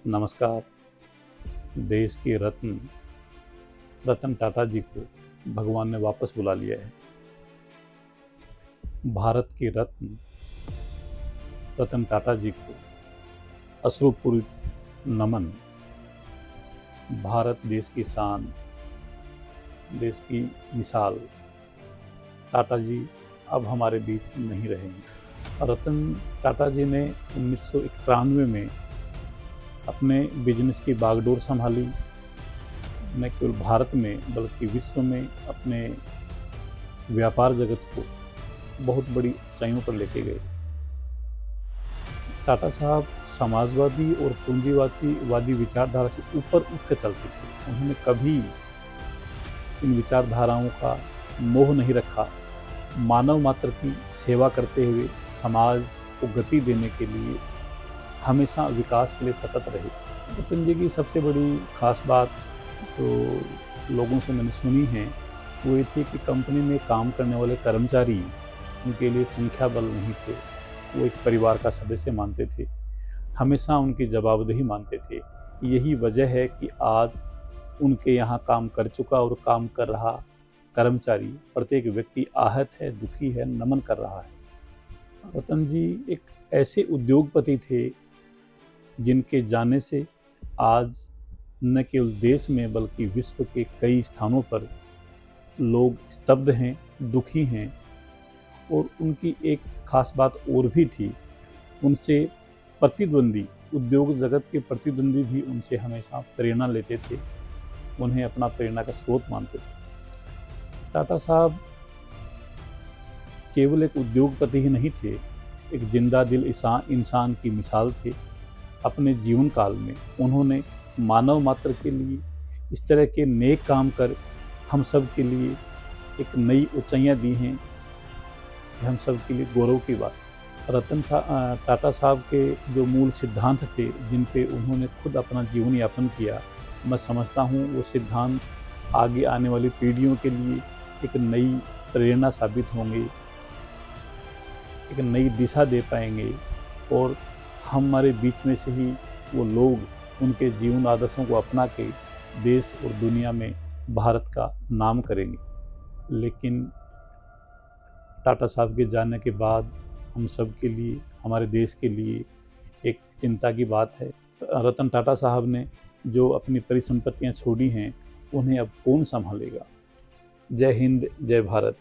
नमस्कार। देश के रत्न रतन टाटा जी को भगवान ने वापस बुला लिया है। भारत के रत्न रतन टाटा जी को अश्रुपूरित नमन। भारत देश की शान, देश की मिसाल टाटा जी अब हमारे बीच नहीं रहेंगे। रतन टाटा जी ने 1991 में अपने बिजनेस की बागडोर संभाली। न केवल भारत में बल्कि विश्व में अपने व्यापार जगत को बहुत बड़ी ऊंचाइयों पर लेके गए। टाटा साहब समाजवादी और पूंजीवादी विचारधारा से ऊपर उठ कर चलते थे। उन्होंने कभी इन विचारधाराओं का मोह नहीं रखा। मानव मात्र की सेवा करते हुए समाज को गति देने के लिए हमेशा विकास के लिए सतत रहे। रतन जी की सबसे बड़ी खास बात जो लोगों से मैंने सुनी है वो ये थी कि कंपनी में काम करने वाले कर्मचारी उनके लिए संख्या बल नहीं थे, वो एक परिवार का सदस्य मानते थे, हमेशा उनकी जवाबदेही मानते थे। यही वजह है कि आज उनके यहाँ काम कर चुका और काम कर रहा कर्मचारी प्रत्येक व्यक्ति आहत है, दुखी है, नमन कर रहा है। रतन जी एक ऐसे उद्योगपति थे जिनके जाने से आज न केवल देश में बल्कि विश्व के कई स्थानों पर लोग स्तब्ध हैं, दुखी हैं। और उनकी एक खास बात और भी थी, उनसे प्रतिद्वंदी उद्योग जगत के प्रतिद्वंदी भी उनसे हमेशा प्रेरणा लेते थे, उन्हें अपना प्रेरणा का स्रोत मानते थे। टाटा साहब केवल एक उद्योगपति ही नहीं थे, एक जिंदा दिल इंसान की मिसाल थे। अपने जीवन काल में उन्होंने मानव मात्र के लिए इस तरह के नेक काम कर हम सब के लिए एक नई ऊंचाइयां दी हैं, हम सब के लिए गौरव की बात। टाटा साहब के जो मूल सिद्धांत थे जिन पे उन्होंने खुद अपना जीवन यापन किया, मैं समझता हूँ वो सिद्धांत आगे आने वाली पीढ़ियों के लिए एक नई प्रेरणा साबित होंगे, एक नई दिशा दे पाएंगे और हमारे बीच में से ही वो लोग उनके जीवन आदर्शों को अपना के देश और दुनिया में भारत का नाम करेंगे। लेकिन टाटा साहब के जाने के बाद हम सब के लिए, हमारे देश के लिए एक चिंता की बात है। रतन टाटा साहब ने जो अपनी परिसंपत्तियां छोड़ी हैं उन्हें अब कौन संभालेगा। जय हिंद, जय भारत।